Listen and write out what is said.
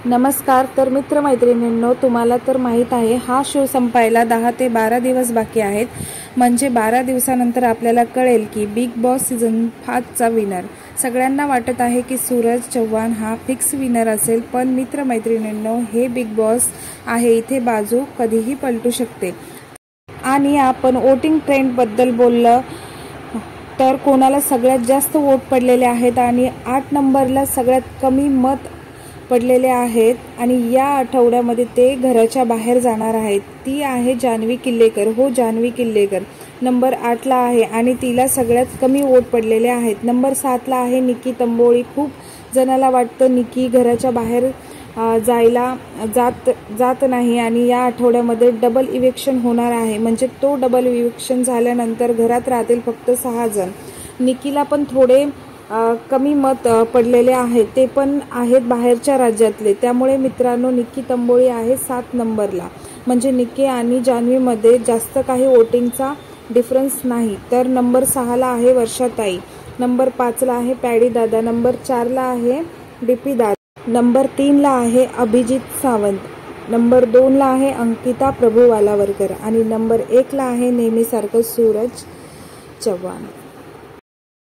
नमस्कार। तर मित्रमैत्रिणींनो, तुम्हाला तर माहीत आहे हा शो संपायला 10 ते 12 दिवस बाकी आहेत। म्हणजे 12 दिवसानंतर आपल्याला कळेल की बिग बॉस सीझन 5चा विनर। सगळ्यांना वाटत आहे की सूरज चव्हाण हा फिक्स विनर असेल, पण मित्रमैत्रिणींनो, हे बिग बॉस आहे, इथे बाजू कधीही पलटू शकते। आणि आपण वोटिंग ट्रेंडबद्दल बोललं तर कोणाला सगळ्यात जास्त वोट पडलेले आहेत आणि 8 नंबरला सगळ्यात कमी मत पडलेले आहेत आणि या आठवड्यामध्ये ते घराच्या बाहेर जाणार आहेत। ती आहे जान्हवी किल्लेकर। हो, जान्हवी किल्लेकर नंबर 8ला आहे आणि तिला सगळ्यात कमी वोट पडलेले आहेत। नंबर 7ला आहे निकी तंबोळी। खूप जणाला वाटतं निकी घराच्या बाहेर जायला जात नाही आणि या आठवड्यामध्ये डबल इव्हेक्शन होणार आहे। म्हणजे तो डबल इव्हेक्शन झाल्यानंतर घरात राहतील फक्त 6 जण। निकीला पण थोडे कमी मत पडलेले आहेत, ते पण आहेत बाहेरच्या राज्यातले। त्यामुळे मित्रांनो, निकी तंबोळी आहे 7 नंबरला। म्हणजे निकी आणि जान्हवीमध्ये जास्त काही वोटिंगचा डिफरन्स नाही। तर नंबर 6ला आहे वर्षाताई, नंबर 5ला आहे पॅडी दादा, नंबर 4ला आहे डीपी दादा, नंबर 3ला आहे अभिजित सावंत, नंबर 2ला आहे अंकिता प्रभू वालावरकर आणि नंबर 1ला आहे नेहमीसारखं सूरज चव्हाण।